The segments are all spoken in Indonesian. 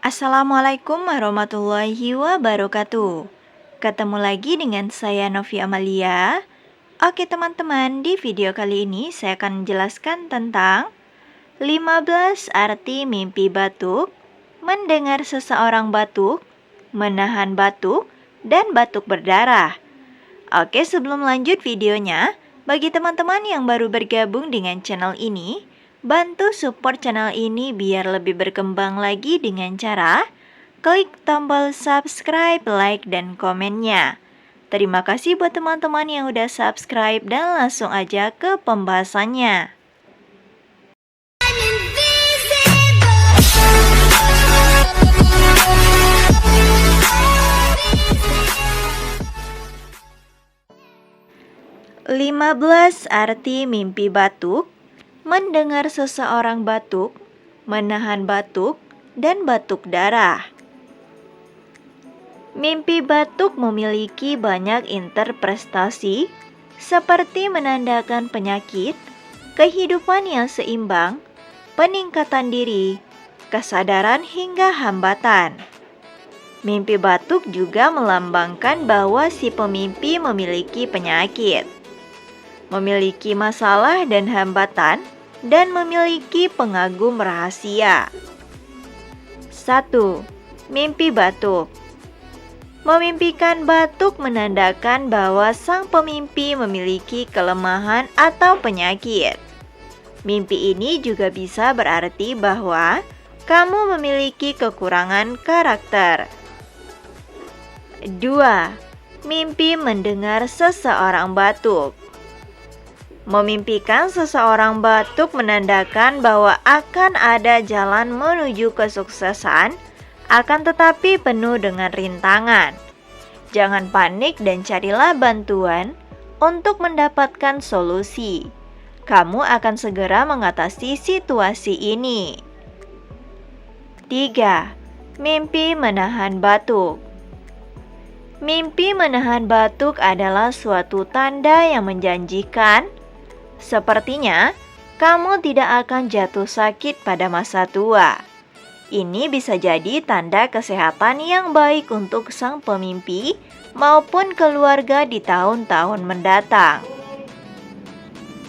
Assalamualaikum warahmatullahi wabarakatuh. Ketemu lagi dengan saya Novi Amalia. Oke teman-teman, di video kali ini saya akan menjelaskan tentang 15 arti mimpi batuk, mendengar seseorang batuk, menahan batuk, dan batuk berdarah. Oke, sebelum lanjut videonya, bagi teman-teman yang baru bergabung dengan channel ini, bantu support channel ini biar lebih berkembang lagi dengan cara klik tombol subscribe, like, dan komennya. Terima kasih buat teman-teman yang udah subscribe dan langsung aja ke pembahasannya. Lima belas arti mimpi batuk, mendengar seseorang batuk, menahan batuk, dan batuk darah. Mimpi batuk memiliki banyak interpretasi, seperti menandakan penyakit, kehidupan yang seimbang, peningkatan diri, kesadaran hingga hambatan. Mimpi batuk juga melambangkan bahwa si pemimpi memiliki penyakit, memiliki masalah dan hambatan, dan memiliki pengagum rahasia. 1. Mimpi batuk. Memimpikan batuk menandakan bahwa sang pemimpi memiliki kelemahan atau penyakit. Mimpi ini juga bisa berarti bahwa kamu memiliki kekurangan karakter. 2. Mimpi mendengar seseorang batuk. Memimpikan seseorang batuk menandakan bahwa akan ada jalan menuju kesuksesan, akan tetapi penuh dengan rintangan. Jangan panik dan carilah bantuan untuk mendapatkan solusi. Kamu akan segera mengatasi situasi ini. 3. Mimpi menahan batuk. Mimpi menahan batuk adalah suatu tanda yang menjanjikan. Sepertinya, kamu tidak akan jatuh sakit pada masa tua. Ini bisa jadi tanda kesehatan yang baik untuk sang pemimpi maupun keluarga di tahun-tahun mendatang.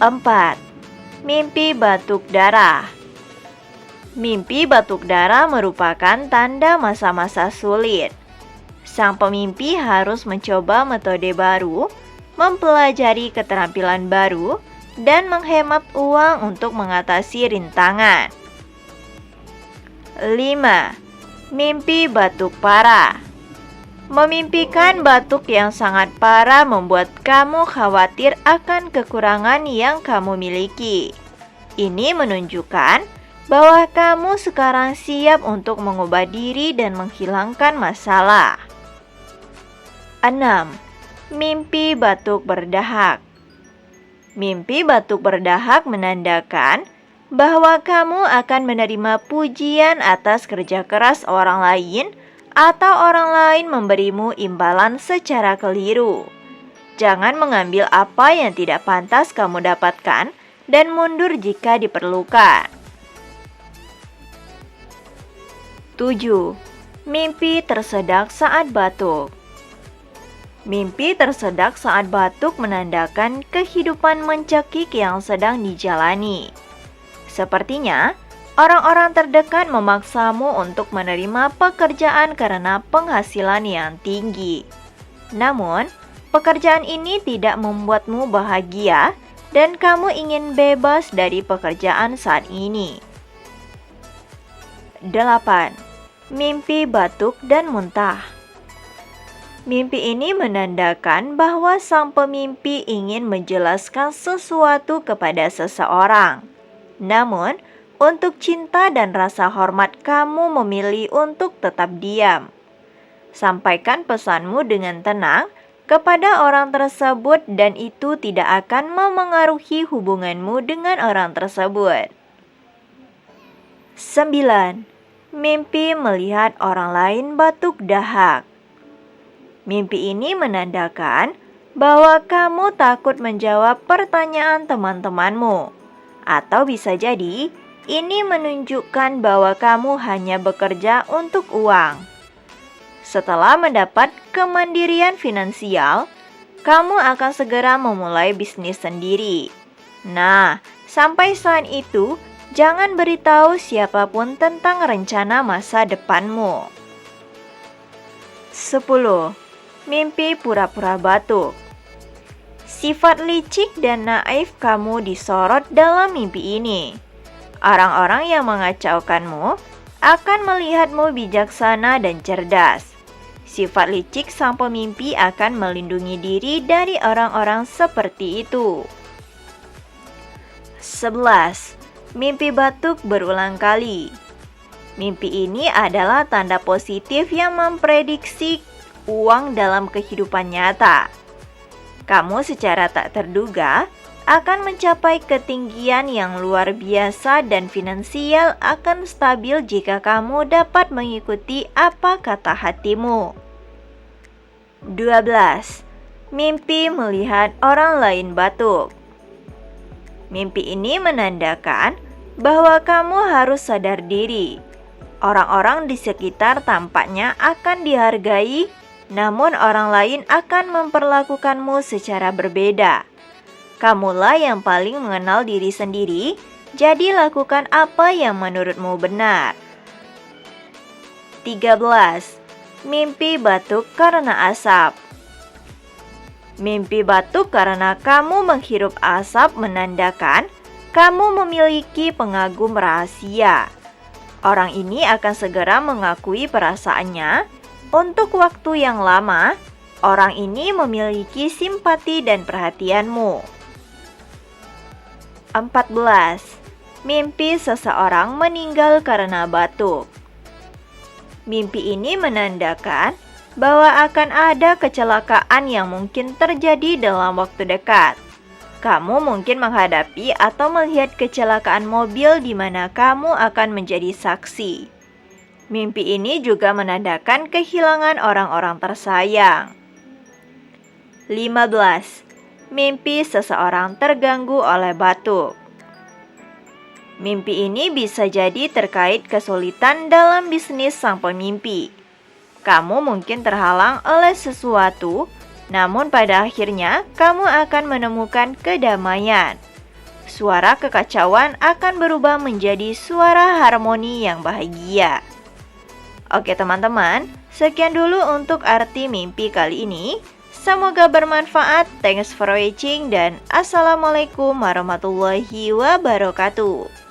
4. Mimpi batuk darah. Mimpi batuk darah merupakan tanda masa-masa sulit. Sang pemimpi harus mencoba metode baru, mempelajari keterampilan baru, dan menghemat uang untuk mengatasi rintangan. 5. Mimpi batuk parah. Memimpikan batuk yang sangat parah membuat kamu khawatir akan kekurangan yang kamu miliki. Ini menunjukkan bahwa kamu sekarang siap untuk mengubah diri dan menghilangkan masalah. 6. Mimpi batuk berdahak. Mimpi batuk berdahak menandakan bahwa kamu akan menerima pujian atas kerja keras orang lain atau orang lain memberimu imbalan secara keliru. Jangan mengambil apa yang tidak pantas kamu dapatkan dan mundur jika diperlukan. 7. Mimpi tersedak saat batuk. Mimpi tersedak saat batuk menandakan kehidupan mencekik yang sedang dijalani. Sepertinya, orang-orang terdekat memaksamu untuk menerima pekerjaan karena penghasilan yang tinggi. Namun, pekerjaan ini tidak membuatmu bahagia dan kamu ingin bebas dari pekerjaan saat ini. 8. Mimpi batuk dan muntah. Mimpi ini menandakan bahwa sang pemimpi ingin menjelaskan sesuatu kepada seseorang. Namun, untuk cinta dan rasa hormat kamu memilih untuk tetap diam. Sampaikan pesanmu dengan tenang kepada orang tersebut dan itu tidak akan memengaruhi hubunganmu dengan orang tersebut. 9. Mimpi melihat orang lain batuk dahak. Mimpi ini menandakan bahwa kamu takut menjawab pertanyaan teman-temanmu. Atau bisa jadi Ini menunjukkan bahwa kamu hanya bekerja untuk uang. Setelah mendapat kemandirian finansial, kamu akan segera memulai bisnis sendiri. Nah, sampai saat itu, jangan beritahu siapapun tentang rencana masa depanmu. 10. Mimpi pura-pura batuk. Sifat licik dan naif kamu disorot dalam mimpi ini. Orang-orang yang mengacaukanmu akan melihatmu bijaksana dan cerdas. Sifat licik sang pemimpi akan melindungi diri dari orang-orang seperti itu. 11. Mimpi batuk berulang kali. Mimpi ini adalah tanda positif yang memprediksi uang dalam kehidupan nyata. Kamu secara tak terduga akan mencapai ketinggian yang luar biasa dan finansial akan stabil jika kamu dapat mengikuti apa kata hatimu. 12. Mimpi melihat orang lain batuk. Mimpi ini menandakan bahwa kamu harus sadar diri. Orang-orang di sekitar tampaknya akan dihargai, namun orang lain akan memperlakukanmu secara berbeda. Kamulah yang paling mengenal diri sendiri, jadi lakukan apa yang menurutmu benar. 13. Mimpi batuk karena asap. Mimpi batuk karena kamu menghirup asap menandakan kamu memiliki pengagum rahasia. Orang ini akan segera mengakui perasaannya. Untuk waktu yang lama, orang ini memiliki simpati dan perhatianmu. 14. Mimpi seseorang meninggal karena batuk. Mimpi ini menandakan bahwa akan ada kecelakaan yang mungkin terjadi dalam waktu dekat. Kamu mungkin menghadapi atau melihat kecelakaan mobil di mana kamu akan menjadi saksi. Mimpi ini juga menandakan kehilangan orang-orang tersayang. 15. Mimpi seseorang terganggu oleh batuk. Mimpi ini bisa jadi terkait kesulitan dalam bisnis sang pemimpi. Kamu mungkin terhalang oleh sesuatu, namun pada akhirnya kamu akan menemukan kedamaian. Suara kekacauan akan berubah menjadi suara harmoni yang bahagia. Oke teman-teman, sekian dulu untuk arti mimpi kali ini. Semoga bermanfaat. Thanks for watching dan Assalamualaikum warahmatullahi wabarakatuh.